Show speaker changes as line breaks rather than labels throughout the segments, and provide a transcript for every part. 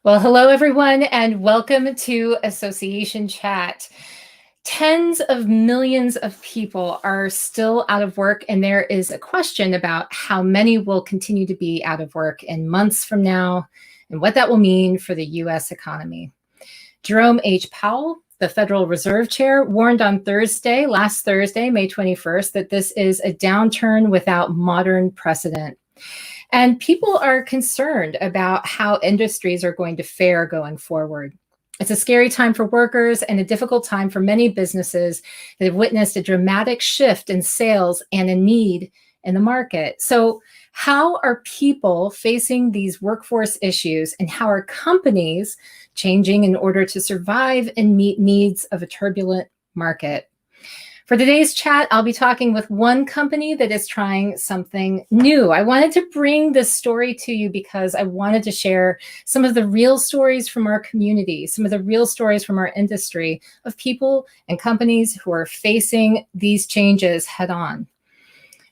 Well, hello, everyone, and welcome to Association Chat. Tens of millions of people are still out of work, and there is a question about how many will continue to be out of work in months from now and what that will mean for the U.S. economy. Jerome H. Powell, the Federal Reserve Chair, warned on last Thursday, May 21st, that this is a downturn without modern precedent. And people are concerned about how industries are going to fare going forward. It's a scary time for workers and a difficult time for many businesses that have witnessed a dramatic shift in sales and a need in the market. So how are people facing these workforce issues, and how are companies changing in order to survive and meet needs of a turbulent market? For today's chat, I'll be talking with one company that is trying something new. I wanted to bring this story to you because I wanted to share some of the real stories from our community, some of the real stories from our industry of people and companies who are facing these changes head on.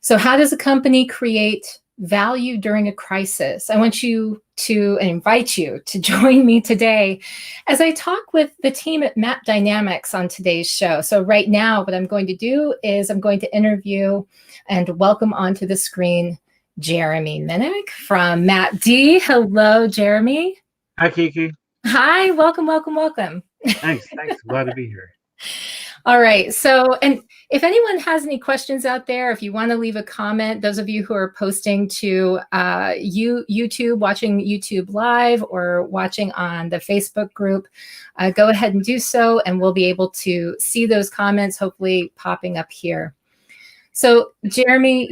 So how does a company create value during a crisis? I want you to invite you to join me today as I talk with the team at Map Dynamics on today's show. So right now, what I'm going to do is I'm going to interview and welcome onto the screen Jeremy Minnick from MapD. Hello, Jeremy.
Hi, Kiki.
Hi, welcome.
Thanks. Glad to be here.
All right. So, and if anyone has any questions out there, if you want to leave a comment, those of you who are posting to YouTube, watching YouTube Live or watching on the Facebook group, go ahead and do so, and we'll be able to see those comments hopefully popping up here. So, Jeremy,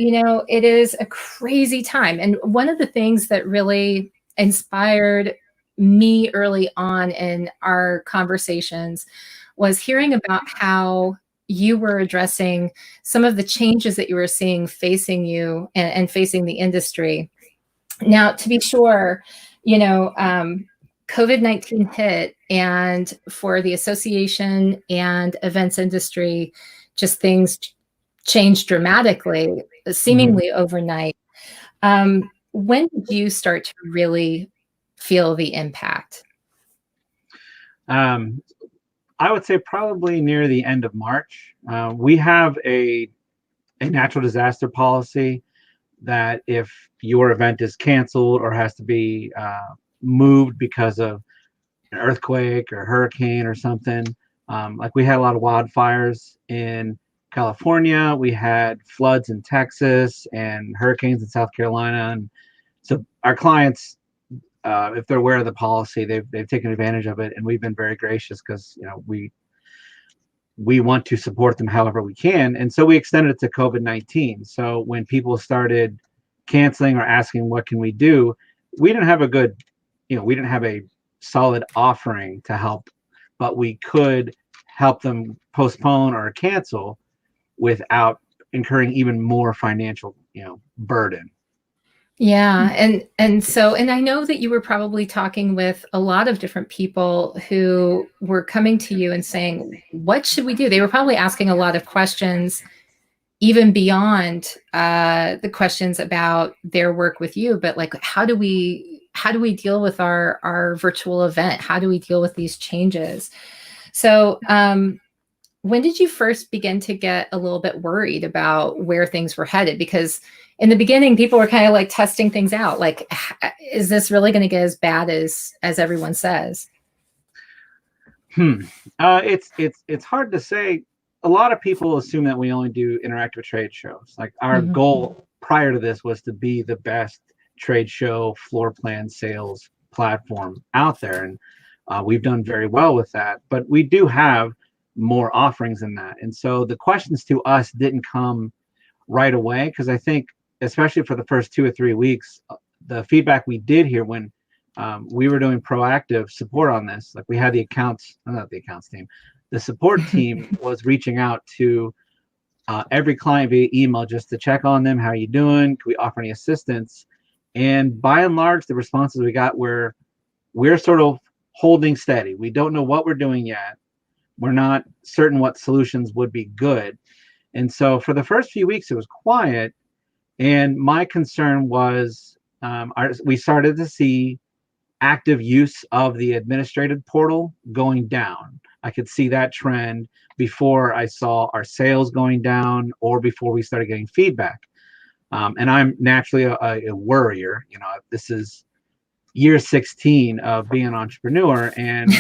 it is a crazy time. And one of the things that really inspired me early on in our conversations was hearing about how you were addressing some of the changes that you were seeing facing you and facing the industry. Now, to be sure, COVID-19 hit, and for the association and events industry, just things changed dramatically, seemingly overnight. When did you start to really feel the impact?
I would say probably near the end of March. We have a natural disaster policy that if your event is canceled or has to be moved because of an earthquake or hurricane or something, like we had a lot of wildfires in California, we had floods in Texas and hurricanes in South Carolina. And so our clients, if they're aware of the policy, they've taken advantage of it, and we've been very gracious because we want to support them however we can, and so we extended it to COVID-19. So when people started canceling or asking what can we do, we didn't have a solid offering to help, but we could help them postpone or cancel without incurring even more financial burden.
Yeah. And I know that you were probably talking with a lot of different people who were coming to you and saying, what should we do? They were probably asking a lot of questions, even beyond the questions about their work with you, but like, how do we deal with our virtual event? How do we deal with these changes? So when did you first begin to get a little bit worried about where things were headed? Because in the beginning, people were kind of like testing things out. Like, is this really going to get as bad as everyone says?
It's hard to say. A lot of people assume that we only do interactive trade shows. Like our goal prior to this was to be the best trade show floor plan sales platform out there. And we've done very well with that, but we do have more offerings than that. And so the questions to us didn't come right away, because I think, especially for the first 2 or 3 weeks, the feedback we did hear when we were doing proactive support on this, like we had the support team was reaching out to every client via email just to check on them. How are you doing? Can we offer any assistance? And by and large, the responses we got were, we're sort of holding steady. We don't know what we're doing yet. We're not certain what solutions would be good. And so for the first few weeks, it was quiet. And my concern was we started to see active use of the administrative portal going down. I could see that trend before I saw our sales going down or before we started getting feedback. And I'm naturally a worrier. You know, this is year 16 of being an entrepreneur and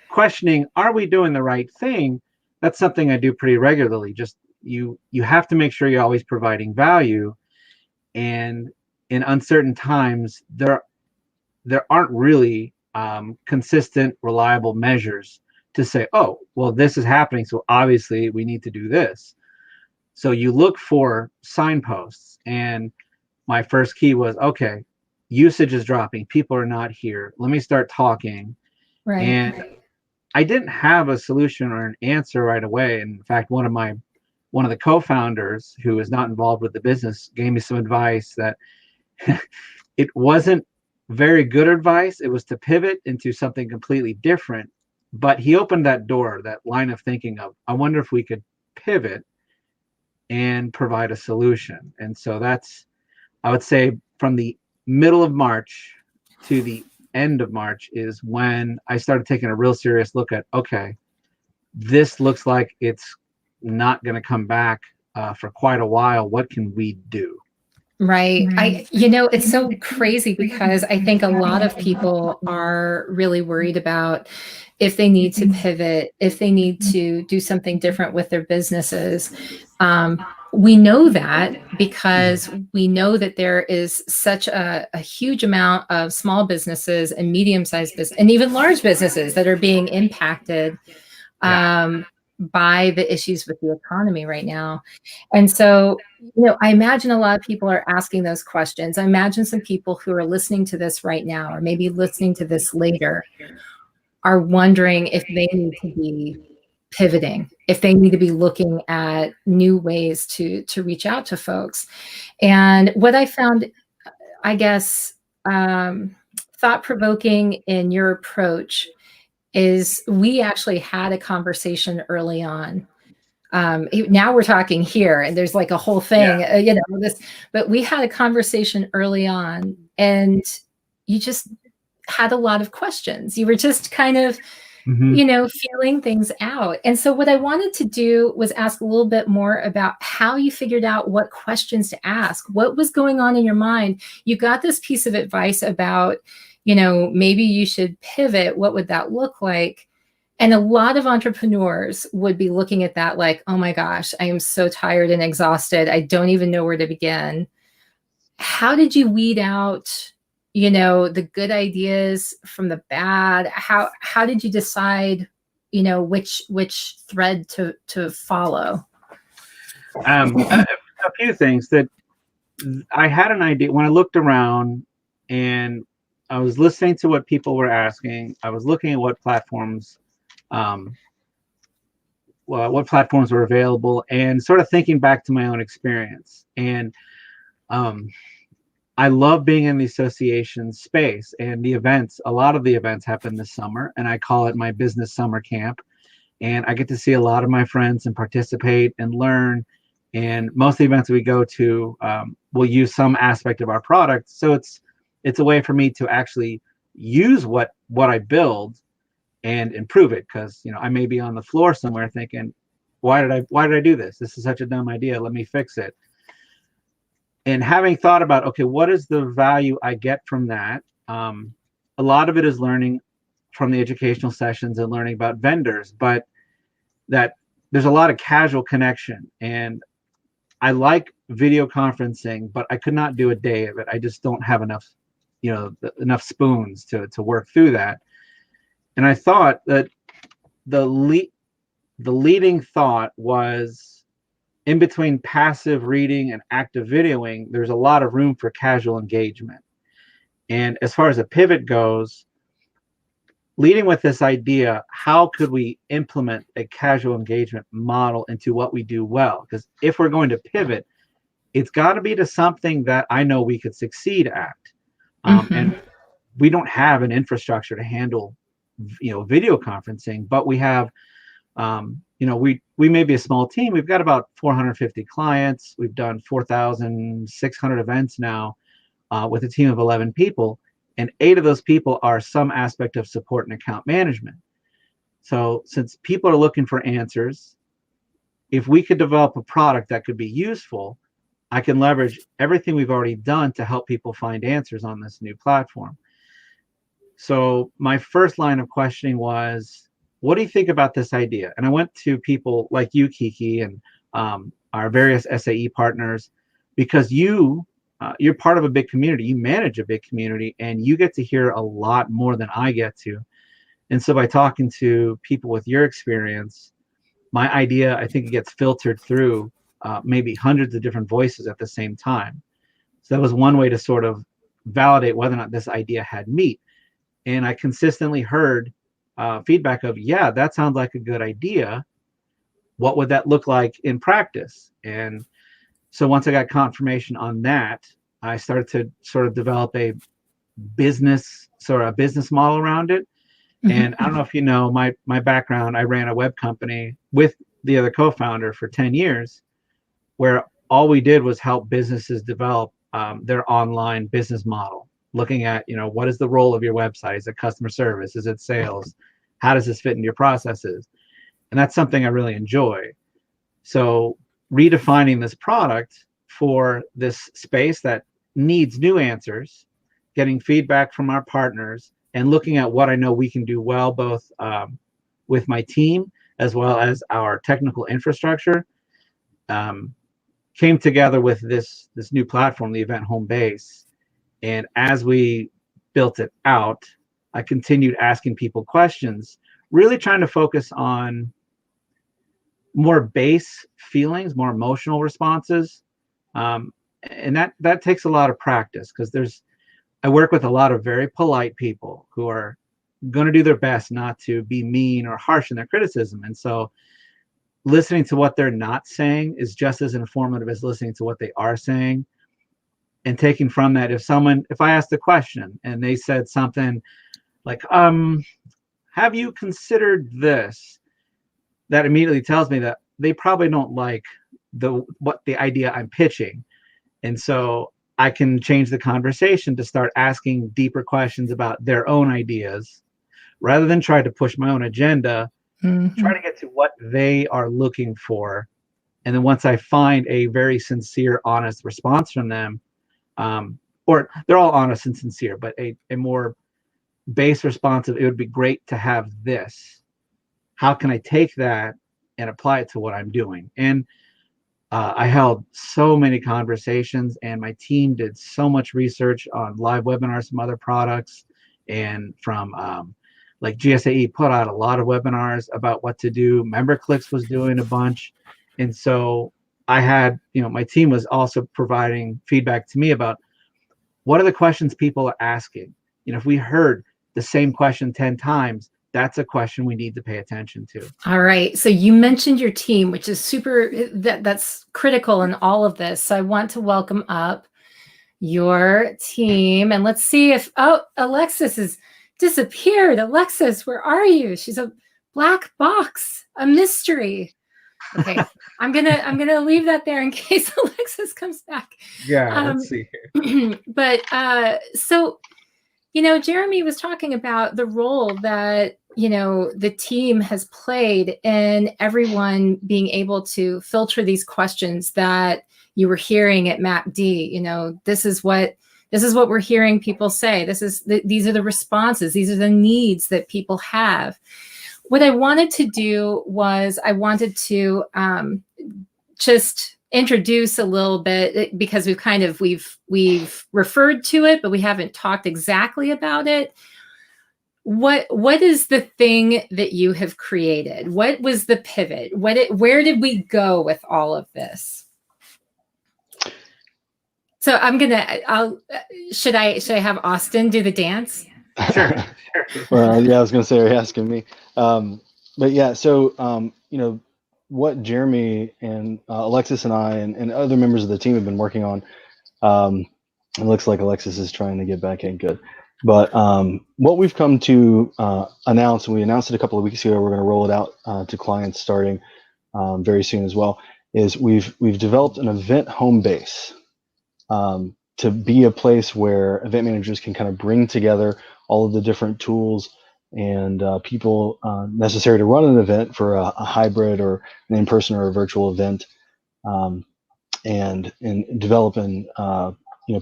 questioning, are we doing the right thing? That's something I do pretty regularly. Just you have to make sure you're always providing value. And in uncertain times, there aren't really consistent, reliable measures to say, oh, well, this is happening, so obviously we need to do this. So you look for signposts, and my first key was, okay, usage is dropping, people are not here, let me start talking.
Right.
And I didn't have a solution or an answer right away. In fact, one of the co-founders who is not involved with the business gave me some advice that it wasn't very good advice. It was to pivot into something completely different. But he opened that door, that line of thinking of, I wonder if we could pivot and provide a solution. And so that's, I would say, from the middle of March to the end of March is when I started taking a real serious look at, okay, this looks like it's not going to come back for quite a while. What can we do?
Right. It's so crazy because I think a lot of people are really worried about if they need to pivot, if they need to do something different with their businesses. We know that because we know that there is such a huge amount of small businesses and medium-sized business and even large businesses that are being impacted by the issues with the economy right now. And so, I imagine a lot of people are asking those questions. I imagine some people who are listening to this right now, or maybe listening to this later, are wondering if they need to be pivoting, if they need to be looking at new ways to reach out to folks. And what I found, I guess, thought-provoking in your approach is we actually had a conversation early on. Now we're talking here and there's like a whole thing, but we had a conversation early on and you just had a lot of questions. You were just kind of, feeling things out. And so what I wanted to do was ask a little bit more about how you figured out what questions to ask. What was going on in your mind? You got this piece of advice about, maybe you should pivot. What would that look like? And a lot of entrepreneurs would be looking at that like, oh my gosh, I am so tired and exhausted. I don't even know where to begin. How did you weed out, the good ideas from the bad? How did you decide, which thread to follow?
A few things that I had an idea when I looked around and I was listening to what people were asking. I was looking at what platforms were available and sort of thinking back to my own experience. And I love being in the association space and the events. A lot of the events happen this summer, and I call it my business summer camp. And I get to see a lot of my friends and participate and learn. And most of the events we go to will use some aspect of our product. So it's a way for me to actually use what I build and improve it, because I may be on the floor somewhere thinking, why did I do this? This is such a dumb idea. Let me fix it. And having thought about, okay, what is the value I get from that? A lot of it is learning from the educational sessions and learning about vendors, but that there's a lot of casual connection. And I like video conferencing, but I could not do a day of it. I just don't have enough, enough spoons to work through that. And I thought that the leading thought was, in between passive reading and active videoing, there's a lot of room for casual engagement. And as far as a pivot goes, leading with this idea, how could we implement a casual engagement model into what we do well? Because if we're going to pivot, it's got to be to something that I know we could succeed at. And we don't have an infrastructure to handle video conferencing, but we have we may be a small team. We've got about 450 clients. We've done 4,600 events now with a team of 11 people. and 8 of those people are some aspect of support and account management. So since people are looking for answers, if we could develop a product that could be useful, I can leverage everything we've already done to help people find answers on this new platform. So my first line of questioning was, what do you think about this idea? And I went to people like you, Kiki, and our various SAE partners, because you're part of a big community. You manage a big community, and you get to hear a lot more than I get to. And so by talking to people with your experience, my idea, I think it gets filtered through maybe hundreds of different voices at the same time. So that was one way to sort of validate whether or not this idea had meat. And I consistently heard feedback of, yeah, that sounds like a good idea. What would that look like in practice? And so once I got confirmation on that, I started to sort of develop a business model around it. And I don't know if you know my background. I ran a web company with the other co-founder for 10 years, where all we did was help businesses develop their online business model, looking at, what is the role of your website? Is it customer service? Is it sales? How does this fit into your processes? And that's something I really enjoy. So redefining this product for this space that needs new answers, getting feedback from our partners, and looking at what I know we can do well, both with my team as well as our technical infrastructure, came together with this new platform, the Event Home Base. And as we built it out, I continued asking people questions, really trying to focus on more base feelings, more emotional responses. And that takes a lot of practice, because I work with a lot of very polite people who are going to do their best not to be mean or harsh in their criticism. And so listening to what they're not saying is just as informative as listening to what they are saying. And taking from that, if I asked a question and they said something like, have you considered this? That immediately tells me that they probably don't like the idea I'm pitching. And so I can change the conversation to start asking deeper questions about their own ideas, rather than try to push my own agenda. Try to get to what they are looking for. And then once I find a very sincere, honest response from them, or they're all honest and sincere, but a more base response of, it would be great to have this. How can I take that and apply it to what I'm doing? And I held so many conversations, and my team did so much research on live webinars from other products, and from like GSAE put out a lot of webinars about what to do. MemberClicks was doing a bunch. And so I had, my team was also providing feedback to me about what are the questions people are asking. If we heard the same question 10 times, that's a question we need to pay attention to.
All right. So you mentioned your team, which is that's critical in all of this. So I want to welcome up your team, and let's see if, Alexis has disappeared. Alexis, where are you? She's a black box, a mystery. Okay. I'm gonna leave that there in case Alexis comes back.
Yeah, let's see
here. But so, Jeremy was talking about the role that, the team has played in everyone being able to filter these questions that you were hearing at MapD. This is what we're hearing people say. These are the responses. These are the needs that people have. What I wanted to do was I wanted to just introduce a little bit, because we've referred to it, but we haven't talked exactly about it. What is the thing that you have created? What was the pivot? Where did we go with all of this? So should I have Austin do the dance?
Sure.
Well, yeah, I was going to say, are you asking me? But yeah, so, what Jeremy and Alexis and I and other members of the team have been working on, it looks like Alexis is trying to get back in. Good. But what we've come to announce, and we announced it a couple of weeks ago, we're going to roll it out to clients starting very soon as well, is we've developed an event home base. to be a place where event managers can kind of bring together all of the different tools and people necessary to run an event for a hybrid or an in-person or a virtual event, and develop and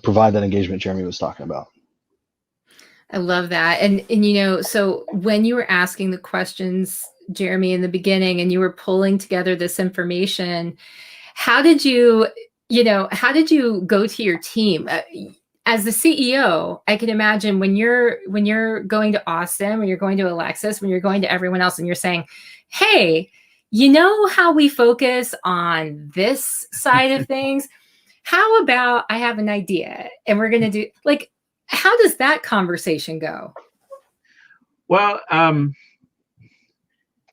provide that engagement Jeremy was talking about.
I love that. And so when you were asking the questions, Jeremy, in the beginning, and you were pulling together this information, how did you go to your team? As the CEO, I can imagine when you're going to Austin, when you're going to Alexis, when you're going to everyone else and you're saying, hey, you know how we focus on this side of things? How about I have an idea and we're going to do, like, how does that conversation go?
Well,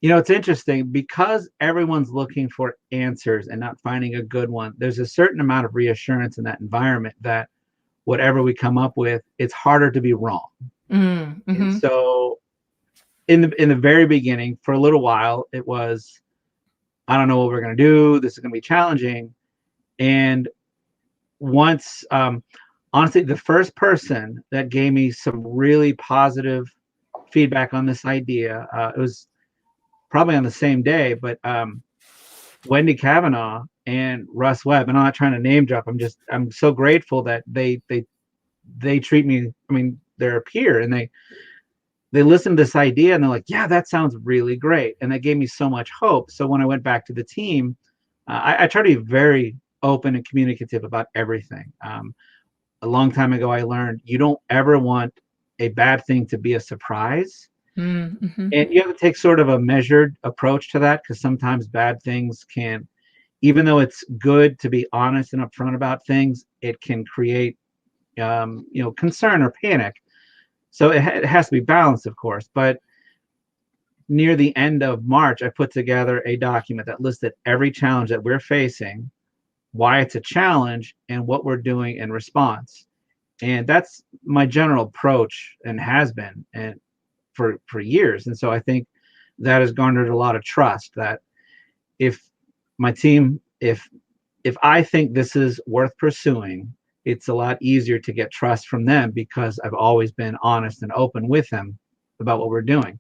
it's interesting because everyone's looking for answers and not finding a good one. There's a certain amount of reassurance in that environment that whatever we come up with, it's harder to be wrong.
Mm-hmm.
And so in the very beginning, for a little while, it was, I don't know what we're going to do. This is going to be challenging. And once, honestly, the first person that gave me some really positive feedback on this idea, it was probably on the same day, but Wendy Kavanaugh and Russ Webb, and I'm not trying to name drop. I'm so grateful that they treat me. I mean, they're a peer, and they listened to this idea, and they're like, "Yeah, that sounds really great," and that gave me so much hope. So when I went back to the team, I try to be very open and communicative about everything. A long time ago, I learned you don't ever want a bad thing to be a surprise.
Mm-hmm.
And you have to take sort of a measured approach to that, because sometimes bad things can, even though it's good to be honest and upfront about things, it can create, concern or panic. So it has to be balanced, of course. But near the end of March, I put together a document that listed every challenge that we're facing, why it's a challenge, and what we're doing in response. And that's my general approach, and has been, and for years. And so I think that has garnered a lot of trust, that if my team, if I think this is worth pursuing, it's a lot easier to get trust from them, because I've always been honest and open with them about what we're doing.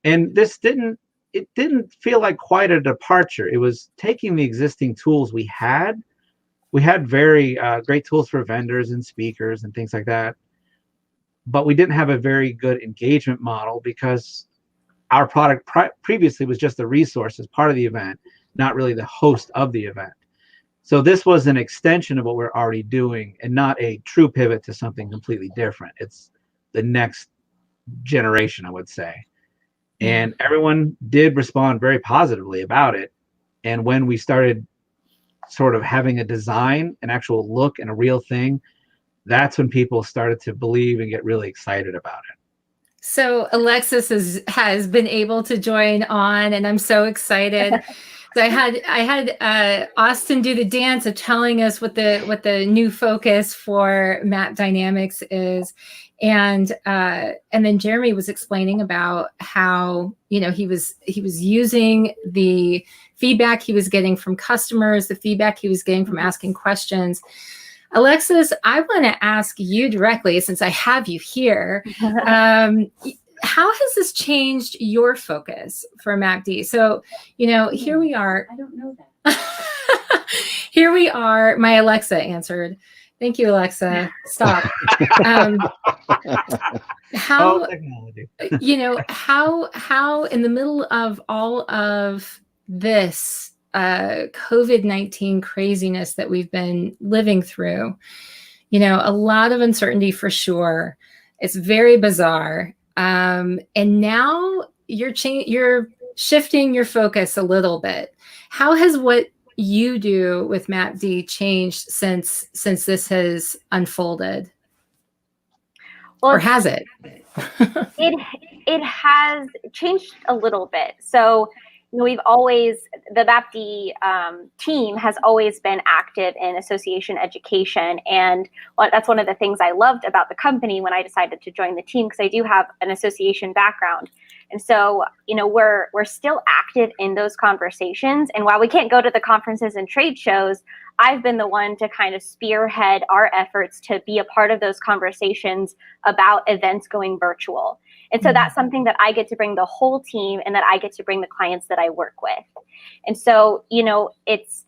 And it didn't feel like quite a departure. It was taking the existing tools we had. We had very great tools for vendors and speakers and things like that, but we didn't have a very good engagement model, because our product previously was just a resource as part of the event, not really the host of the event. So this was an extension of what we're already doing, and not a true pivot to something completely different. It's the next generation, I would say. And everyone did respond very positively about it. And when we started sort of having a design, an actual look, and a real thing, that's when people started to believe and get really excited about it.
So Alexis has been able to join on, and I'm so excited. So I had Austin do the dance of telling us what the new focus for Map Dynamics is, and then Jeremy was explaining about how he was using the feedback he was getting from customers, the feedback he was getting from asking questions. Alexis, I want to ask you directly, since I have you here. How has this changed your focus for MACD? So, here we are.
I don't know that.
Here we are. My Alexa answered. Thank you, Alexa. Stop. How,
technology.
how in the middle of all of this COVID-19 craziness that we've been living through, a lot of uncertainty for sure. It's very bizarre. And now you're shifting your focus a little bit. How has what you do with MapD changed since this has unfolded?
Well,
or has it?
It has changed a little bit. So we've always, the MAPD team has always been active in association education. And that's one of the things I loved about the company when I decided to join the team, because I do have an association background. And so, we're still active in those conversations. And while we can't go to the conferences and trade shows, I've been the one to kind of spearhead our efforts to be a part of those conversations about events going virtual. And so that's something that I get to bring the whole team, and that I get to bring the clients that I work with. And so, it's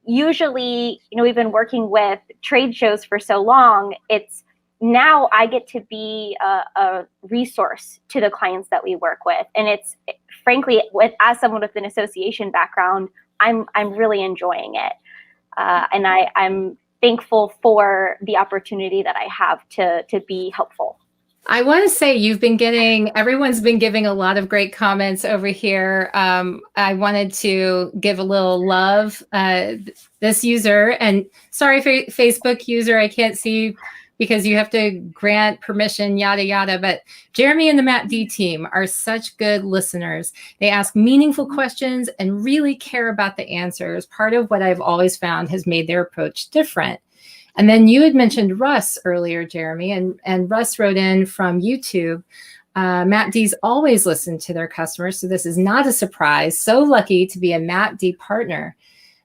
usually, we've been working with trade shows for so long, it's now I get to be a resource to the clients that we work with. And it's frankly, as someone with an association background, I'm really enjoying it. And I'm thankful for the opportunity that I have to be helpful.
I want to say everyone's been giving a lot of great comments over here. I wanted to give a little love. This user, and sorry, Facebook user, I can't see because you have to grant permission, yada, yada. But Jeremy and the MAPD team are such good listeners. They ask meaningful questions and really care about the answers. Part of what I've always found has made their approach different. And then you had mentioned Russ earlier, Jeremy, and Russ wrote in from YouTube. MAPDs always listen to their customers, so this is not a surprise. So lucky to be a MAPD partner.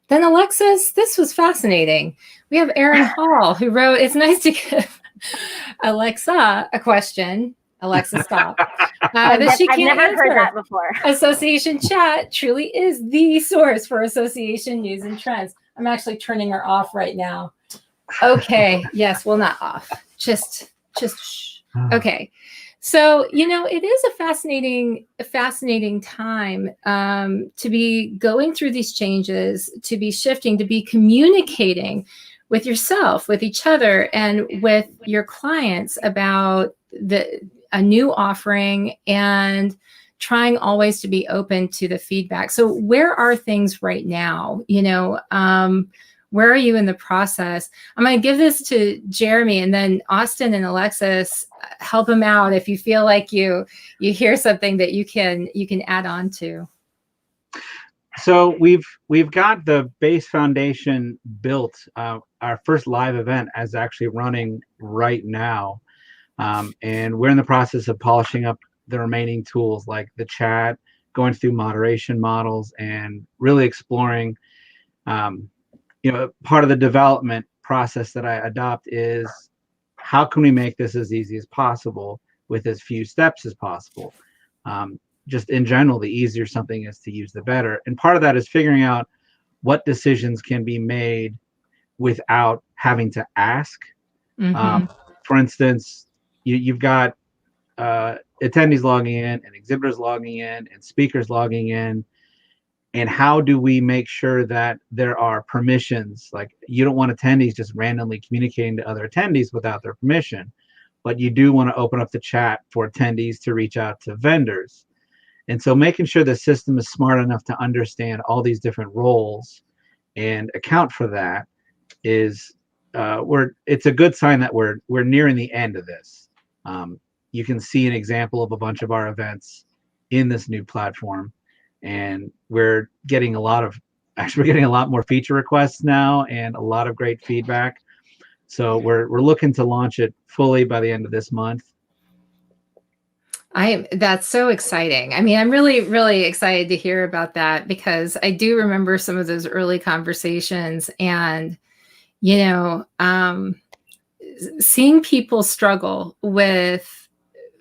Then Alexis, this was fascinating. We have Erin Hall who wrote, it's nice to give Alexa a question. Alexa, stop.
I've never
answer.
heard that before.
Association Chat truly is the source for association news and trends. I'm actually turning her off right now. Okay. Yes. Well, not off. Just shh. Okay. So, it is a fascinating time to be going through these changes, to be shifting, to be communicating with yourself, with each other, and with your clients about a new offering, and trying always to be open to the feedback. So where are things right now? Where are you in the process? I'm going to give this to Jeremy, and then Austin and Alexis, help them out if you feel like you hear something that you can add on to.
So we've got the base foundation built. Our first live event is actually running right now, and we're in the process of polishing up the remaining tools like the chat, going through moderation models, and really exploring. Part of the development process that I adopt is how can we make this as easy as possible with as few steps as possible. Just in general, the easier something is to use, the better. And part of that is figuring out what decisions can be made without having to ask. For instance, you've got attendees logging in, and exhibitors logging in, and speakers logging in. And how do we make sure that there are permissions? Like, you don't want attendees just randomly communicating to other attendees without their permission, but you do want to open up the chat for attendees to reach out to vendors. And so making sure the system is smart enough to understand all these different roles and account for that is it's a good sign that we're nearing the end of this. You can see an example of a bunch of our events in this new platform. And we're getting a lot more feature requests now, and a lot of great feedback. So we're looking to launch it fully by the end of this month.
That's so exciting. I mean, I'm really, really excited to hear about that, because I do remember some of those early conversations, and, seeing people struggle with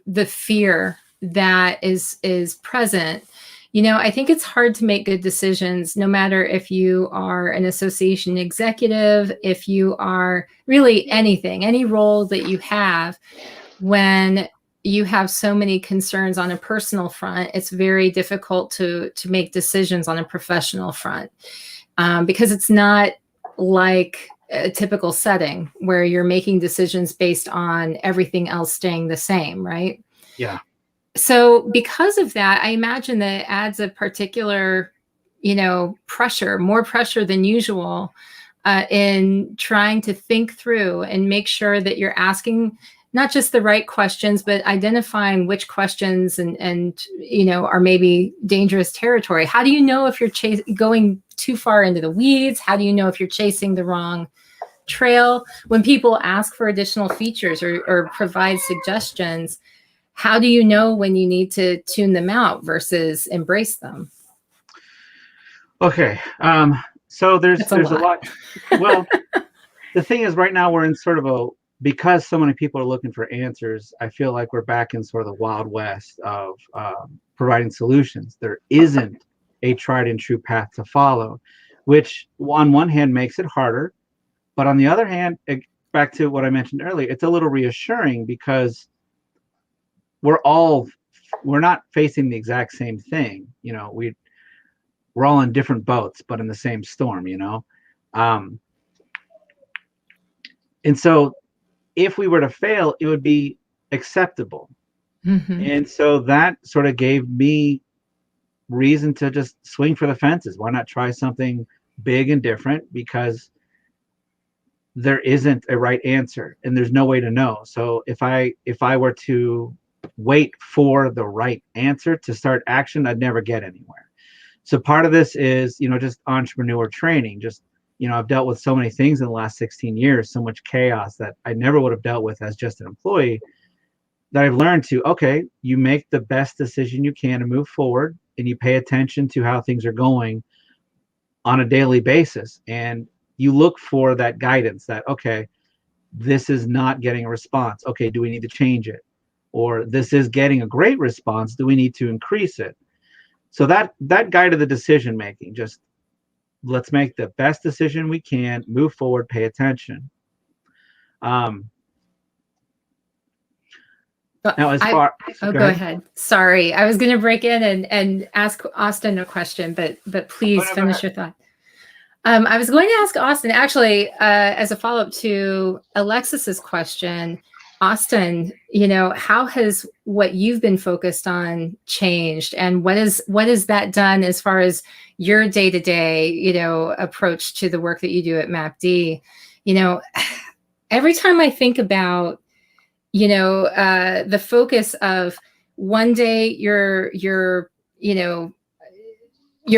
the fear that is present. I think it's hard to make good decisions, no matter if you are an association executive, if you are really anything, any role that you have, when you have so many concerns on a personal front, it's very difficult to make decisions on a professional front, because it's not like a typical setting where you're making decisions based on everything else staying the same, right?
Yeah.
So because of that, I imagine that it adds a particular, pressure, more pressure than usual, in trying to think through and make sure that you're asking not just the right questions, but identifying which questions and are maybe dangerous territory. How do you know if you're going too far into the weeds? How do you know if you're chasing the wrong trail? When people ask for additional features or provide suggestions, how do you know when you need to tune them out versus embrace them?
Okay. So there's a lot. Well, the thing is, right now we're in sort of because so many people are looking for answers, I feel like we're back in sort of the Wild West of providing solutions. There isn't a tried and true path to follow, which on one hand makes it harder, but on the other hand, back to what I mentioned earlier, it's a little reassuring because we're not facing the exact same thing. We're all in different boats, but in the same storm, and so if we were to fail, it would be acceptable.
Mm-hmm.
And so that sort of gave me reason to just swing for the fences. Why not try something big and different? Because there isn't a right answer and there's no way to know. So if I were to wait for the right answer to start action, I'd never get anywhere. So part of this is, just entrepreneur training. Just, I've dealt with so many things in the last 16 years, so much chaos that I never would have dealt with as just an employee, that I've learned to, okay, you make the best decision you can to move forward and you pay attention to how things are going on a daily basis. And you look for that guidance that, okay, this is not getting a response. Okay, do we need to change it? Or this is getting a great response. Do we need to increase it? So that guided the decision making. Just let's make the best decision we can, move forward, pay attention. Now,
go ahead. Sorry, I was going to break in and ask Austin a question, but please finish your thought. I was going to ask Austin, actually, as a follow-up to Alexis's question. Austin, how has what you've been focused on changed, and what has that done as far as your day-to-day, approach to the work that you do at MapD? Every time I think about, the focus of one day your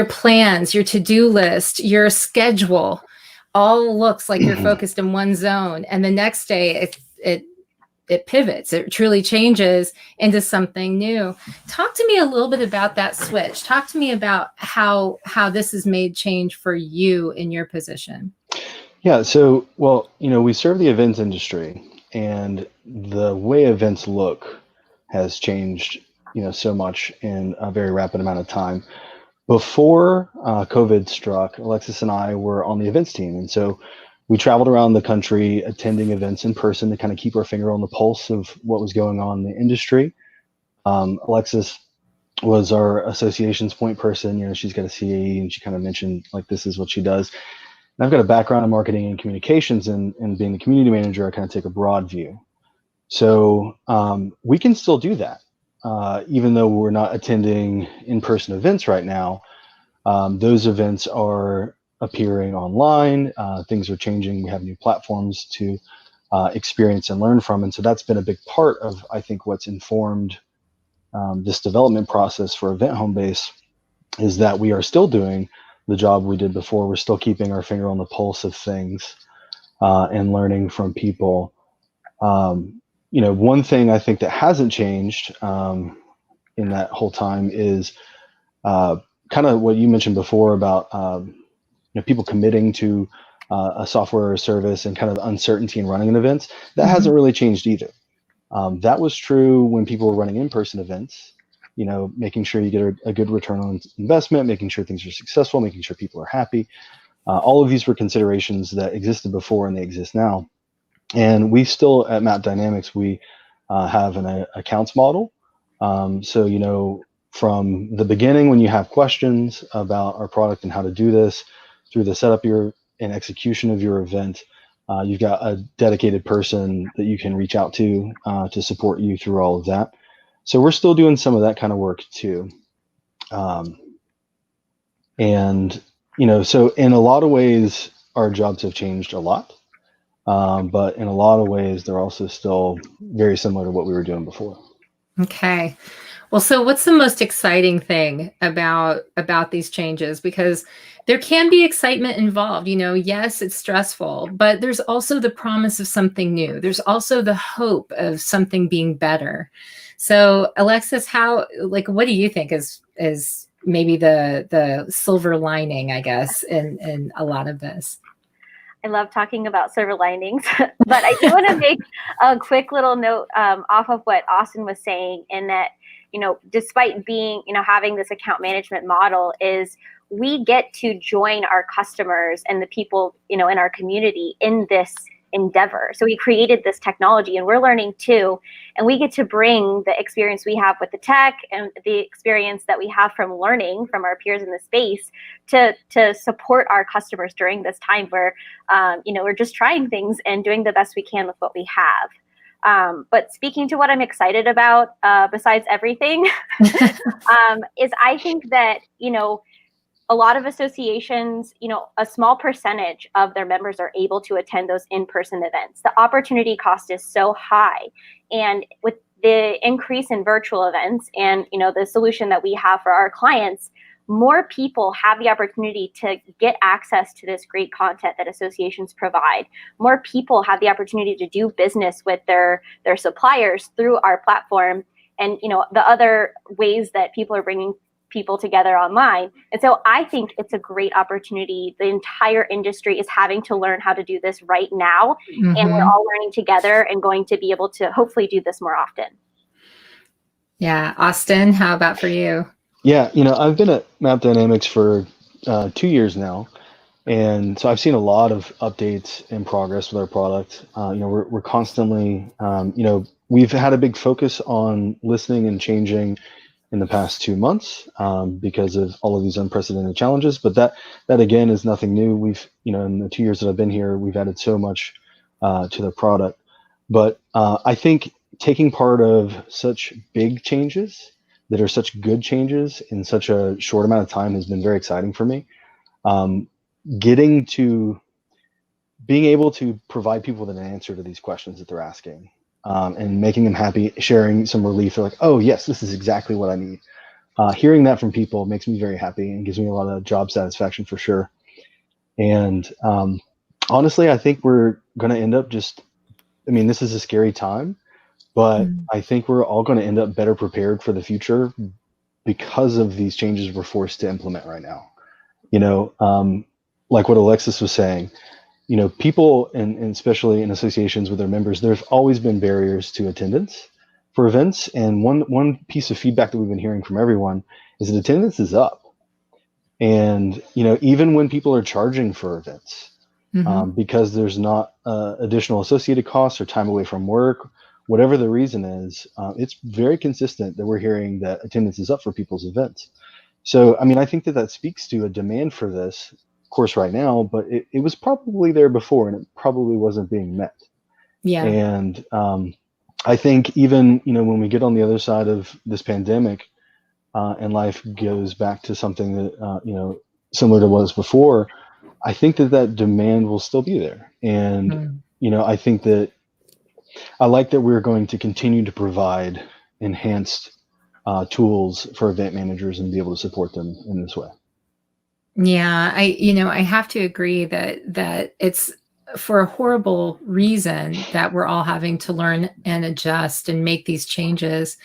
plans, your to-do list, your schedule, all looks like you're focused in one zone, and the next day it pivots, it truly changes into something new. Talk to me a little bit about that switch. Talk to me about how this has made change for you in your position.
Yeah, so, well, we serve the events industry, and the way events look has changed, so much in a very rapid amount of time. Before COVID struck, Alexis and I were on the events team, and so we traveled around the country attending events in person to kind of keep our finger on the pulse of what was going on in the industry. Alexis was our associations point person. She's got a CAE, and she kind of mentioned, like, this is what she does. And I've got a background in marketing and communications, and being the community manager, I kind of take a broad view. So we can still do that. Even though we're not attending in-person events right now, those events are appearing online. Things are changing. We have new platforms to experience and learn from. And so that's been a big part of, I think, what's informed this development process for Event Homebase, is that we are still doing the job we did before. We're still keeping our finger on the pulse of things and learning from people. One thing I think that hasn't changed in that whole time is kind of what you mentioned before about people committing to a software or a service and kind of uncertainty in running an event. That hasn't really changed either. That was true when people were running in-person events, making sure you get a good return on investment, making sure things are successful, making sure people are happy. All of these were considerations that existed before and they exist now. And we still, at Map Dynamics, we have an accounts model. So, from the beginning, when you have questions about our product and how to do this, through the setup and execution of your event, you've got a dedicated person that you can reach out to support you through all of that. So we're still doing some of that kind of work too. So in a lot of ways, our jobs have changed a lot. But in a lot of ways, they're also still very similar to what we were doing before.
Okay. Well, so what's the most exciting thing about these changes? Because there can be excitement involved. Yes, it's stressful, but there's also the promise of something new. There's also the hope of something being better. So, Alexis, what do you think is maybe the silver lining, I guess, in a lot of this?
I love talking about silver linings, but I do want to make a quick little note off of what Austin was saying, in that, despite being, having this account management model, is we get to join our customers and the people, in our community in this endeavor. So we created this technology and we're learning too, and we get to bring the experience we have with the tech and the experience that we have from learning from our peers in the space to support our customers during this time where we're just trying things and doing the best we can with what we have. But speaking to what I'm excited about, besides everything, is I think that, a lot of associations, a small percentage of their members are able to attend those in-person events. The opportunity cost is so high. And with the increase in virtual events and, the solution that we have for our clients, more people have the opportunity to get access to this great content that associations provide. More people have the opportunity to do business with their suppliers through our platform and, the other ways that people are bringing people together online. And so I think it's a great opportunity. The entire industry is having to learn how to do this right now. Mm-hmm. And we're all learning together and going to be able to hopefully do this more often.
Yeah. Austin, how about for you?
Yeah. I've been at Map Dynamics for 2 years now. And so I've seen a lot of updates and progress with our product. We're constantly, we've had a big focus on listening and changing in the past 2 months because of all of these unprecedented challenges. But that again is nothing new. We've, in the 2 years that I've been here, we've added so much to the product. But I think taking part of such big changes that are such good changes in such a short amount of time has been very exciting for me. Being able to provide people with an answer to these questions that they're asking. And making them happy, sharing some relief. They're like, oh, yes, this is exactly what I need. Hearing that from people makes me very happy and gives me a lot of job satisfaction for sure. And honestly, I think we're going to end up this is a scary time, but I think we're all going to end up better prepared for the future because of these changes we're forced to implement right now. Like what Alexis was saying, people, and especially in associations with their members, there's always been barriers to attendance for events. And one piece of feedback that we've been hearing from everyone is that attendance is up. And, even when people are charging for events, because there's not additional associated costs or time away from work, whatever the reason is, it's very consistent that we're hearing that attendance is up for people's events. So, I think that speaks to a demand for this course right now, but it was probably there before and it probably wasn't being met.
Yeah.
And I think even, when we get on the other side of this pandemic and life goes back to something that, similar to what was before, I think that demand will still be there. And, I think that I like that we're going to continue to provide enhanced tools for event managers and be able to support them in this way.
Yeah, I have to agree that it's for a horrible reason that we're all having to learn and adjust and make these changes.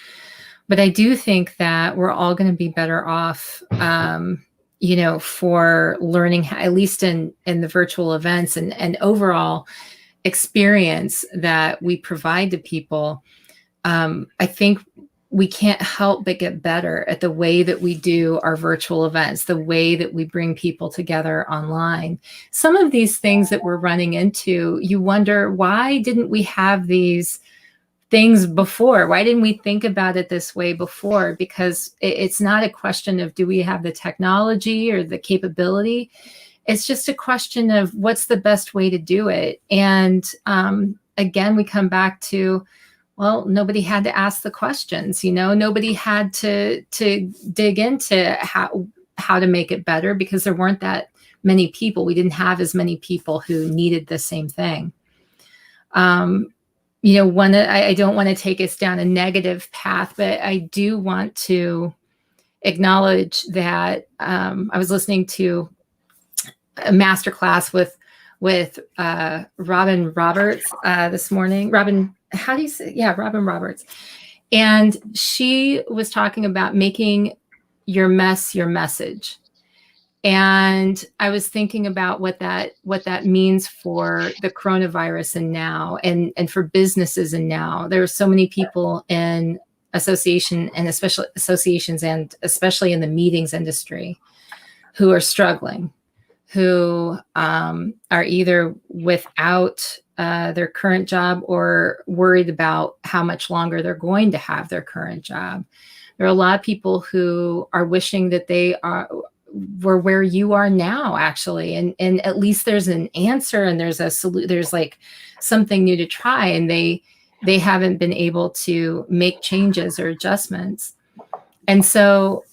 But I do think that we're all going to be better off, for learning, at least in the virtual events and overall experience that we provide to people. I think we can't help but get better at the way that we do our virtual events, the way that we bring people together online. Some of these things that we're running into, you wonder, why didn't we have these things before? Why didn't we think about it this way before? Because it's not a question of, do we have the technology or the capability? It's just a question of what's the best way to do it. And again, we come back to, well, nobody had to ask the questions, nobody had to dig into how to make it better because there weren't that many people. We didn't have as many people who needed the same thing. I don't want to take us down a negative path, but I do want to acknowledge that I was listening to a masterclass with Robin Roberts this morning. Robin, how do you say? Yeah, Robin Roberts. And she was talking about making your mess your message. And I was thinking about what that means for the coronavirus and now, and for businesses and now. There are so many people in associations and especially in the meetings industry who are struggling, who are either without their current job or worried about how much longer they're going to have their current job. There are a lot of people who are wishing that they were where you are now, actually, and at least there's an answer and there's there's like something new to try, and they haven't been able to make changes or adjustments. And so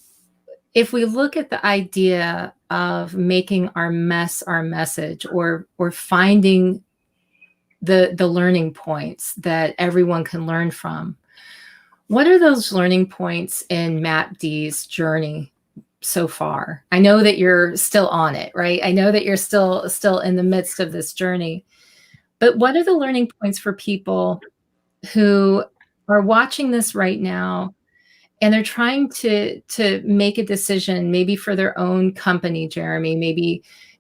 if we look at the idea of making our mess our message, or finding the learning points that everyone can learn from, what are those learning points in Matt D's journey so far? I know that you're still on it, right? I know that you're still in the midst of this journey, but what are the learning points for people who are watching this right now and they're trying to make a decision, maybe for their own company, Jeremy,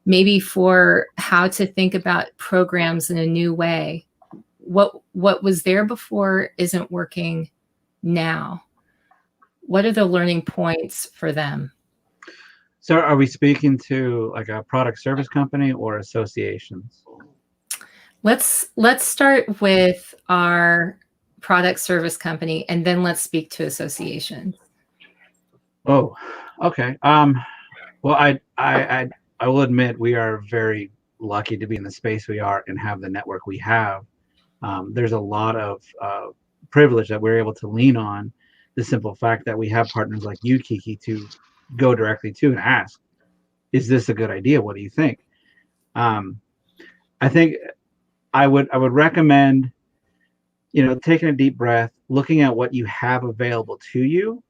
maybe for how to think about programs in a new way? What was there before isn't working now. What are the learning points for them?
So are we speaking to like a product service company or associations?
Let's start with our product service company, and then let's speak to associations.
Oh, okay. Well, I will admit we are very lucky to be in the space we are and have the network we have. There's a lot of privilege that we're able to lean on. The simple fact that we have partners like you, Kiki, to go directly to and ask, is this a good idea? What do you think? I think I would recommend, taking a deep breath, looking at what you have available to you,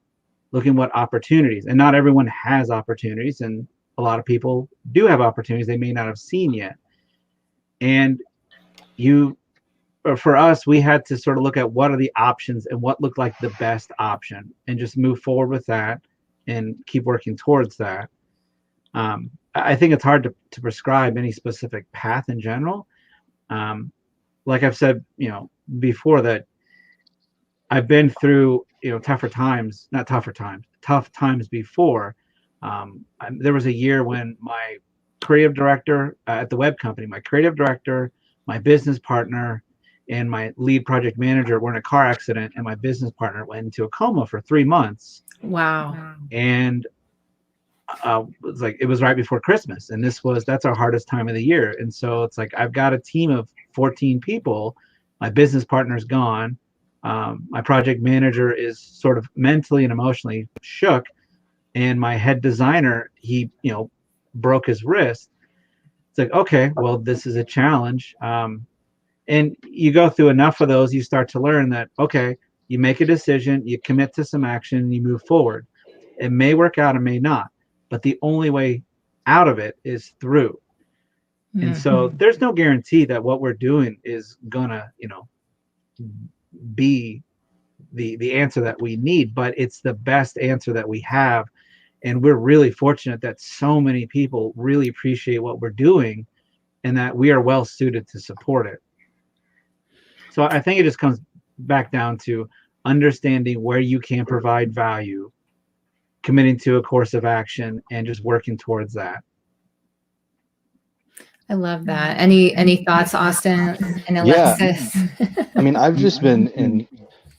looking what opportunities, and not everyone has opportunities, and a lot of people do have opportunities they may not have seen yet. And for us, we had to sort of look at what are the options and what looked like the best option, and just move forward with that and keep working towards that. I think it's hard to prescribe any specific path in general. Like I've said, before, that I've been through, tough times before. There was a year when my creative director at the web company, my business partner, and my lead project manager were in a car accident, and my business partner went into a coma for 3 months.
Wow.
And it was right before Christmas, and that's our hardest time of the year. And so it's like, I've got a team of 14 people. My business partner's gone. My project manager is sort of mentally and emotionally shook, and my head designer, he broke his wrist. It's like, okay, well, this is a challenge. And you go through enough of those, you start to learn that, okay, you make a decision, you commit to some action, and you move forward. It may work out, it may not, but the only way out of it is through. Mm-hmm. And so there's no guarantee that what we're doing is gonna, be the answer that we need, but it's the best answer that we have. And we're really fortunate that so many people really appreciate what we're doing, and that we are well suited to support it. So I think it just comes back down to understanding where you can provide value, committing to a course of action, and just working towards that.
I love that. Any thoughts, Austin and Alexis?
Yeah. I mean, I've just been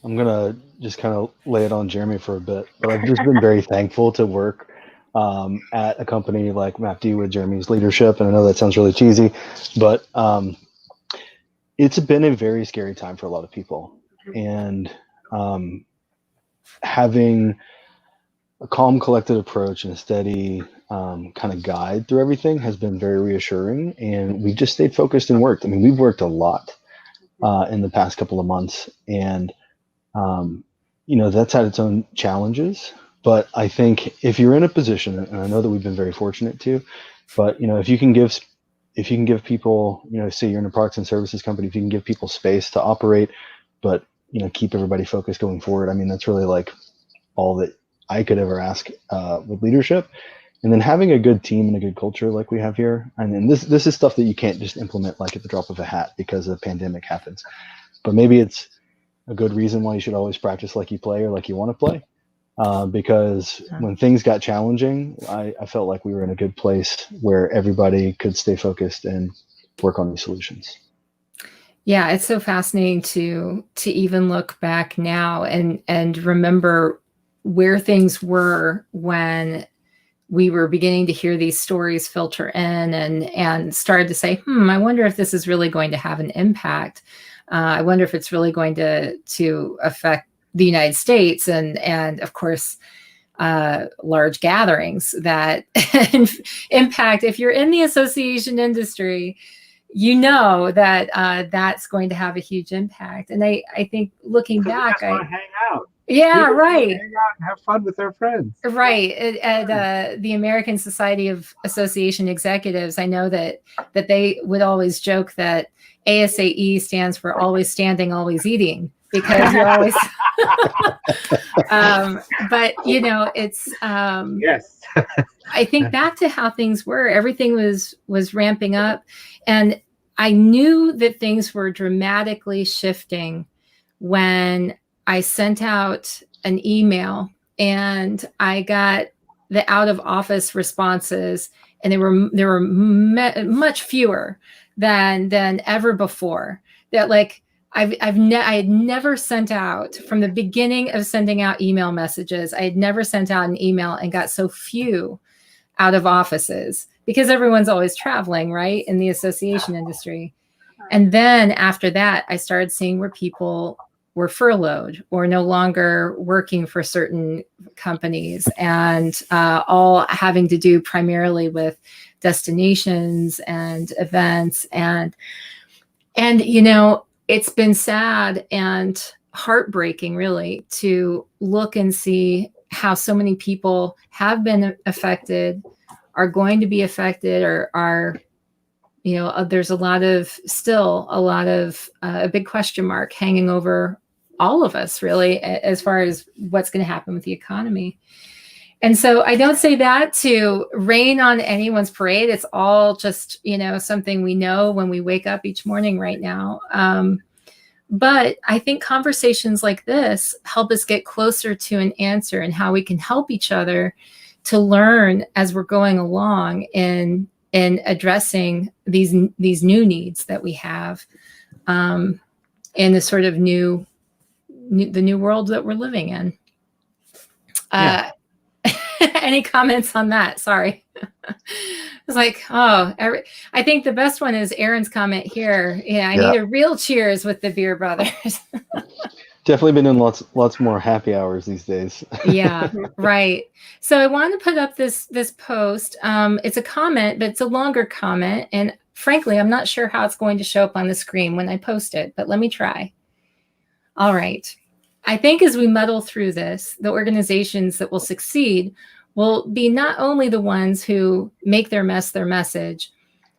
I'm going to just kind of lay it on Jeremy for a bit, but I've just been very thankful to work at a company like Matt D with Jeremy's leadership. And I know that sounds really cheesy, but it's been a very scary time for a lot of people. And having a calm, collected approach and a steady kind of guide through everything has been very reassuring. And we just stayed focused and worked. I mean, we've worked a lot. in the past couple of months, and that's had its own challenges. But I think if you're in a position, and I know that we've been very fortunate too, but if you can give people, say you're in a products and services company, if you can give people space to operate, but keep everybody focused going forward. I mean, that's really like all that I could ever ask with leadership. And then having a good team and a good culture like we have here. And then this is stuff that you can't just implement like at the drop of a hat because a pandemic happens. But maybe it's a good reason why you should always practice like you play or like you want to play. Because when things got challenging, I felt like we were in a good place where everybody could stay focused and work on these solutions.
Yeah, it's so fascinating to even look back now and remember where things were when we were beginning to hear these stories filter in and started to say, I wonder if this is really going to have an impact. I wonder if it's really going to affect the United States and of course, large gatherings that impact. If you're in the association industry, that that's going to have a huge impact. And I think looking back,
I want to hang out.
Yeah, right.
Hang out and have fun with their friends.
Right. At the American Society of Association Executives, I know that they would always joke that ASAE stands for always standing, always eating, because you're always. But it's
yes.
I think back to how things were. Everything was ramping up, and I knew that things were dramatically shifting when I sent out an email and I got the out of office responses, and there were much fewer than ever before. That like I had never sent out, from the beginning of sending out email messages, I had never sent out an email and got so few out of offices, because everyone's always traveling, right, in the association industry. And then after that, I started seeing where people were furloughed or no longer working for certain companies, and all having to do primarily with destinations and events. And it's been sad and heartbreaking, really, to look and see how so many people have been affected, are going to be affected, or are, there's still a lot of a big question mark hanging over all of us, really, as far as what's going to happen with the economy. And so I don't say that to rain on anyone's parade. It's all just, something we know when we wake up each morning right now. But I think conversations like this help us get closer to an answer, and how we can help each other to learn as we're going along in addressing these new needs that we have in the sort of the new world that we're living in.
Yeah.
Any comments on that? Sorry. It's like, I think the best one is Aaron's comment here. Yeah, I need a real cheers with the Beer Brothers.
Definitely been in lots more happy hours these days.
Yeah, right. So I want to put up this post. It's a comment, but it's a longer comment. And frankly, I'm not sure how it's going to show up on the screen when I post it, but let me try. All right. I think as we muddle through this, the organizations that will succeed will be not only the ones who make their mess their message,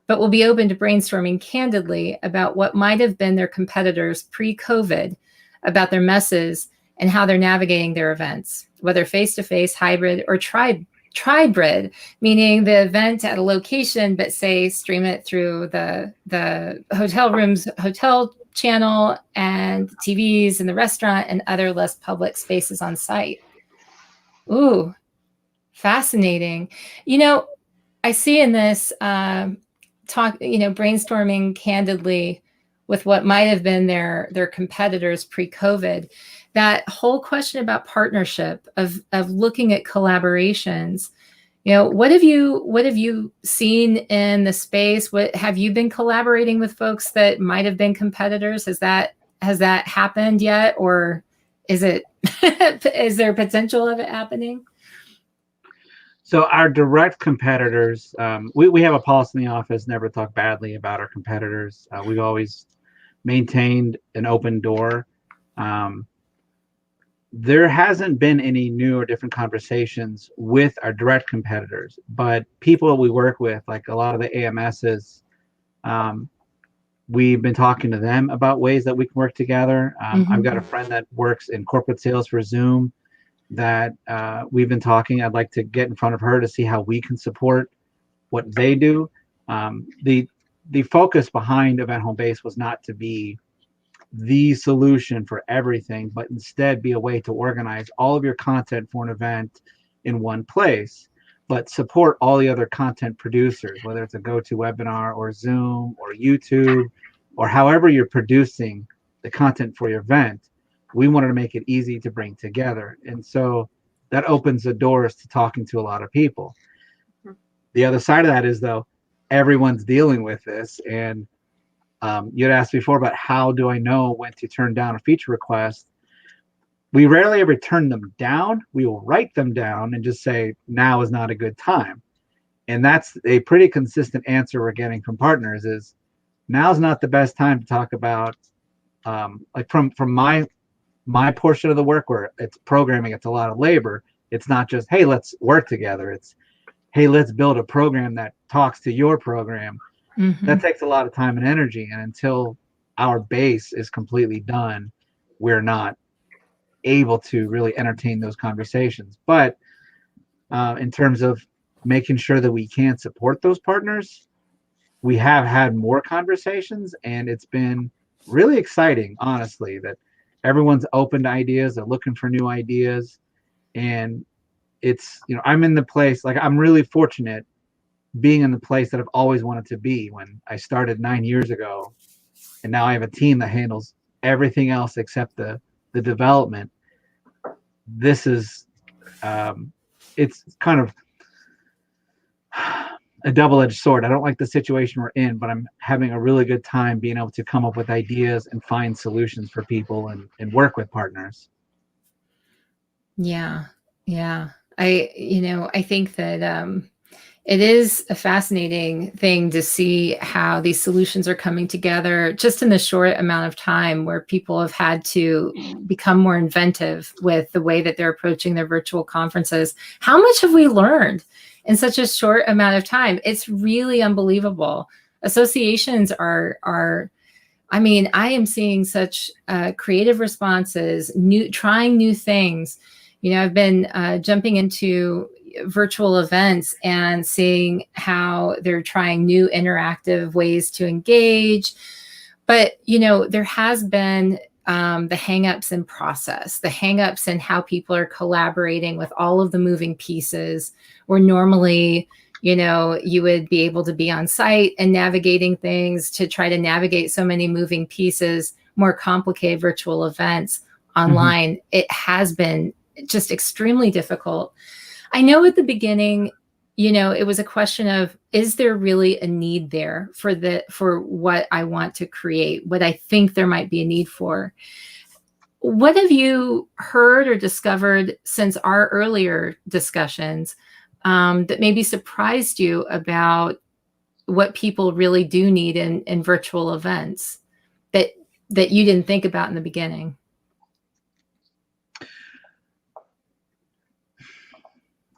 but will be open to brainstorming candidly about what might have been their competitors pre-COVID, about their messes and how they're navigating their events, whether face-to-face, hybrid, or tribrid, meaning the event at a location, but say stream it through the hotel rooms, hotel channel, and TVs in the restaurant, and other less public spaces on site. Ooh, fascinating. I see in this brainstorming candidly with what might have been their competitors pre-COVID, that whole question about partnership, of looking at collaborations. What have you seen in the space? What have you been collaborating with folks that might have been competitors? Has that happened yet, or is there potential of it happening?
So our direct competitors, we have a policy in the office: never talk badly about our competitors. We've always maintained an open door. There hasn't been any new or different conversations with our direct competitors, but people that we work with, like a lot of the AMSs, we've been talking to them about ways that we can work together. I've got a friend that works in corporate sales for Zoom that we've been talking. I'd like to get in front of her to see how we can support what they do. The focus behind Event Home Base was not to be the solution for everything, but instead be a way to organize all of your content for an event in one place, but support all the other content producers, whether it's a GoToWebinar or Zoom or YouTube, or however you're producing the content for your event. We wanted to make it easy to bring together. And so that opens the doors to talking to a lot of people. The other side of that is, though, everyone's dealing with this. And you had asked before about how do I know when to turn down a feature request. We rarely ever turn them down. We will write them down and just say, now is not a good time. And that's a pretty consistent answer we're getting from partners is, now's not the best time to talk about, like from my portion of the work where it's programming, it's a lot of labor. It's not just, hey, let's work together. It's, hey, let's build a program that talks to your program. That takes a lot of time and energy. And until our base is completely done, we're not able to really entertain those conversations. But in terms of making sure that we can support those partners, we have had more conversations, and it's been really exciting, honestly, that everyone's open to ideas. They're looking for new ideas. And it's, I'm in the place, like, I'm really fortunate being in the place that I've always wanted to be when I started 9 years ago. And now I have a team that handles everything else except the development. This is, it's kind of a double-edged sword. I don't like the situation we're in, but I'm having a really good time being able to come up with ideas and find solutions for people and work with partners.
Yeah. I think that it is a fascinating thing to see how these solutions are coming together just in the short amount of time, where people have had to become more inventive with the way that they're approaching their virtual conferences. How much have we learned in such a short amount of time? It's really unbelievable. Associations are I mean, I am seeing such creative responses, trying new things. I've been jumping into virtual events and seeing how they're trying new interactive ways to engage. But, there has been the hangups in process, the hangups in how people are collaborating with all of the moving pieces, where normally, you would be able to be on site and navigating things. To try to navigate so many moving pieces, more complicated virtual events online, it has been just extremely difficult. I know at the beginning, it was a question of, is there really a need there for what I want to create, what I think there might be a need for? What have you heard or discovered since our earlier discussions that maybe surprised you about what people really do need in virtual events that you didn't think about in the beginning?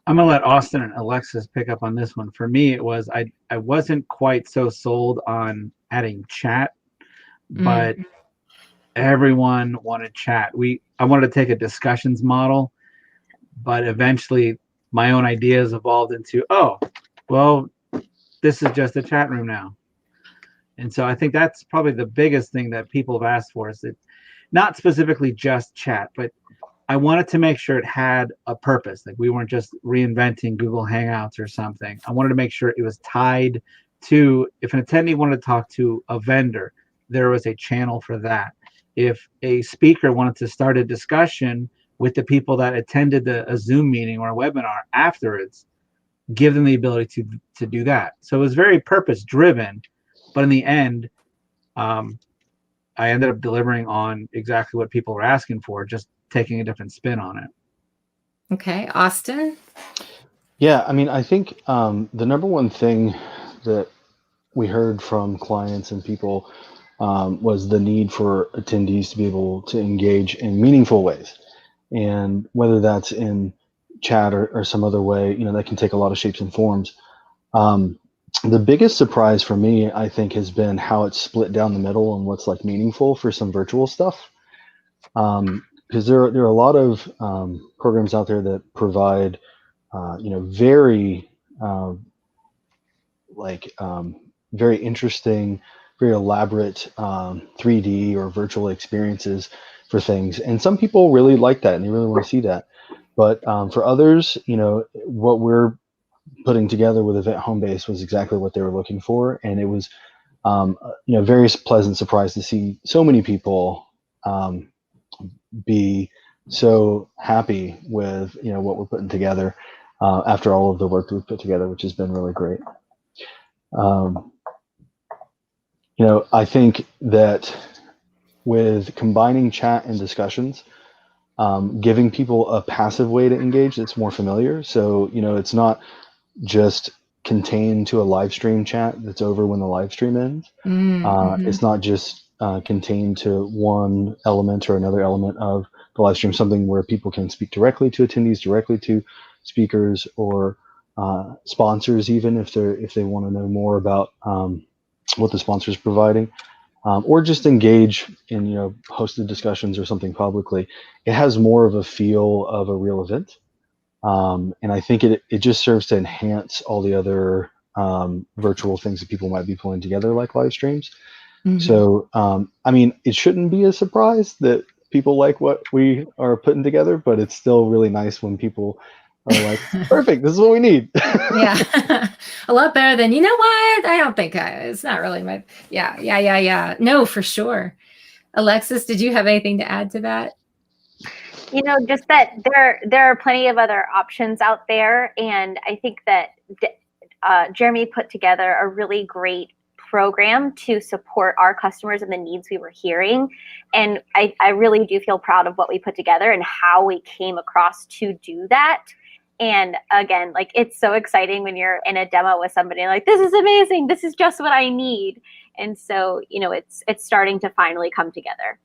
I'm gonna let Austin and Alexis pick up on this one. For me, it was I wasn't quite so sold on adding chat, but everyone wanted chat. I wanted to take a discussions model, but eventually my own ideas evolved into, oh, well, this is just a chat room now. And so I think that's probably the biggest thing that people have asked for, is that not specifically just chat, but I wanted to make sure it had a purpose. Like, we weren't just reinventing Google Hangouts or something. I wanted to make sure it was tied to, if an attendee wanted to talk to a vendor, there was a channel for that. If a speaker wanted to start a discussion with the people that attended a Zoom meeting or a webinar afterwards, give them the ability to do that. So it was very purpose driven, but in the end, I ended up delivering on exactly what people were asking for, just taking a different spin on it.
Okay, Austin?
Yeah, I mean, I think the number one thing that we heard from clients and people was the need for attendees to be able to engage in meaningful ways. And whether that's in chat or some other way, that can take a lot of shapes and forms. The biggest surprise for me, I think, has been how it's split down the middle and what's like meaningful for some virtual stuff. Because there are a lot of programs out there that provide, very very interesting, very elaborate 3D or virtual experiences for things. And some people really like that and they really want to see that. But for others, what we're putting together with Event Homebase was exactly what they were looking for. And it was, very pleasant surprise to see so many people be so happy with, what we're putting together after all of the work that we've put together, which has been really great. I think that with combining chat and discussions, giving people a passive way to engage that's more familiar. So, it's not just contained to a live stream chat that's over when the live stream ends. It's not just contained to one element or another element of the live stream, something where people can speak directly to attendees, directly to speakers or sponsors, even if they want to know more about what the sponsor is providing, or just engage in hosted discussions or something publicly. It has more of a feel of a real event, and I think it just serves to enhance all the other virtual things that people might be pulling together, like live streams. So it shouldn't be a surprise that people like what we are putting together, but it's still really nice when people are like, perfect, this is what we need.
Yeah. A lot better than, you know what? I don't think it's not really my, yeah. No, for sure. Alexis, did you have anything to add to that?
Just that there are plenty of other options out there. And I think that Jeremy put together a really great program to support our customers and the needs we were hearing. And I really do feel proud of what we put together and how we came across to do that. And again, it's so exciting when you're in a demo with somebody like, this is amazing. This is just what I need. And so, it's starting to finally come together.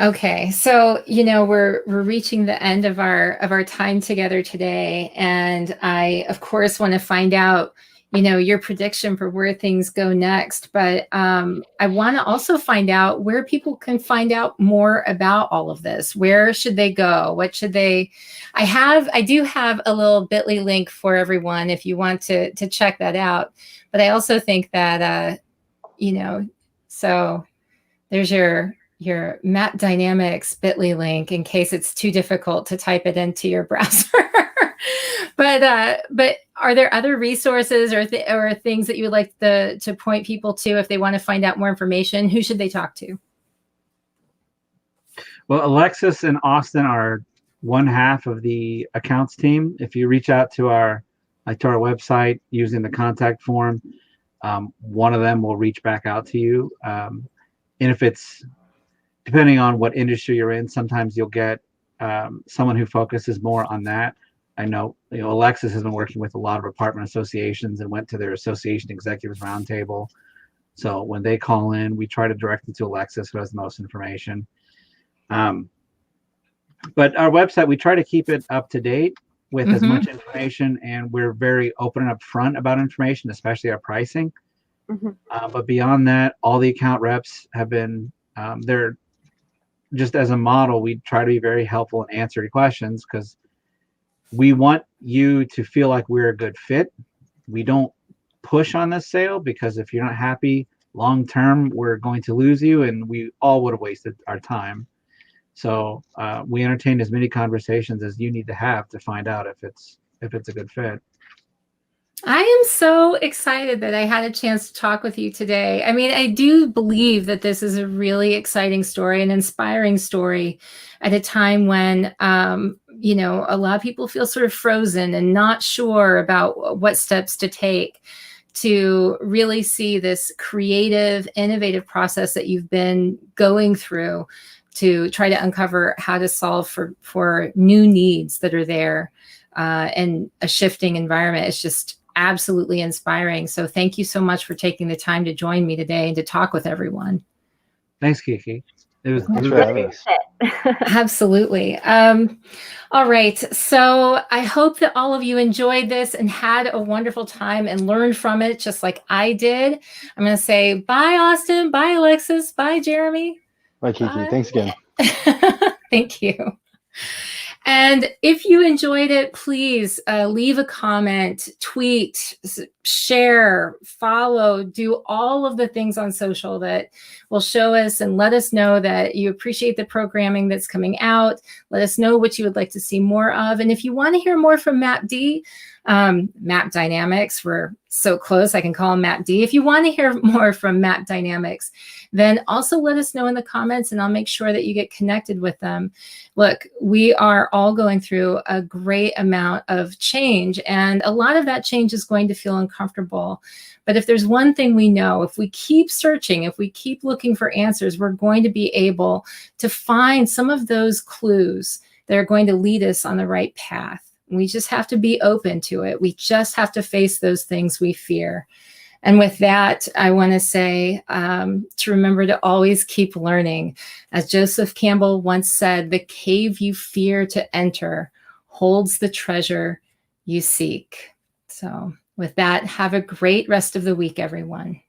Okay. So, we're reaching the end of our time together today. And I, of course, want to find out, your prediction for where things go next. But I want to also find out where people can find out more about all of this. Where should they go? What should they? I do have a little bit.ly link for everyone if you want to check that out. But I also think that, so there's your Map Dynamics bit.ly link in case it's too difficult to type it into your browser. But are there other resources or things that you would like to point people to if they want to find out more information? Who should they talk to?
Well, Alexis and Austin are one half of the accounts team. If you reach out to our website using the contact form, one of them will reach back out to you. And if it's depending on what industry you're in, sometimes you'll get someone who focuses more on that. I know, Alexis has been working with a lot of apartment associations and went to their association executives roundtable. So when they call in, we try to direct them to Alexis, who has the most information. But our website, we try to keep it up to date with as much information, and we're very open and upfront about information, especially our pricing. But beyond that, all the account reps have been, they're just as a model, we try to be very helpful and answer your questions because we want you to feel like we're a good fit. We don't push on this sale because if you're not happy long term, we're going to lose you, and we all would have wasted our time. So we entertain as many conversations as you need to have to find out if it's a good fit.
I am so excited that I had a chance to talk with you today. I mean, I do believe that this is a really exciting story, an inspiring story at a time when, a lot of people feel sort of frozen and not sure about what steps to take to really see this creative, innovative process that you've been going through to try to uncover how to solve for new needs that are there in a shifting environment. It's just absolutely inspiring. So thank you so much for taking the time to join me today and to talk with everyone.
Thanks, Kiki. It was
Thanks for
great.
having us.
Absolutely. All right. So I hope that all of you enjoyed this and had a wonderful time and learned from it, just like I did. I'm going to say bye, Austin. Bye, Alexis. Bye, Jeremy.
Bye, Kiki.
Bye.
Thanks again.
Thank you. And if you enjoyed it, please leave a comment, tweet, share, follow, do all of the things on social that will show us and let us know that you appreciate the programming that's coming out. Let us know what you would like to see more of. And if you want to hear more from Map D, Map Dynamics, we're so close, I can call him Map D. If you want to hear more from Map Dynamics, then also let us know in the comments and I'll make sure that you get connected with them. Look, we are all going through a great amount of change, and a lot of that change is going to feel uncomfortable. But if there's one thing we know, if we keep searching, if we keep looking for answers, we're going to be able to find some of those clues that are going to lead us on the right path. We just have to be open to it. We just have to face those things we fear. And with that, I want to say to remember to always keep learning. As Joseph Campbell once said, the cave you fear to enter holds the treasure you seek. So with that, have a great rest of the week, everyone.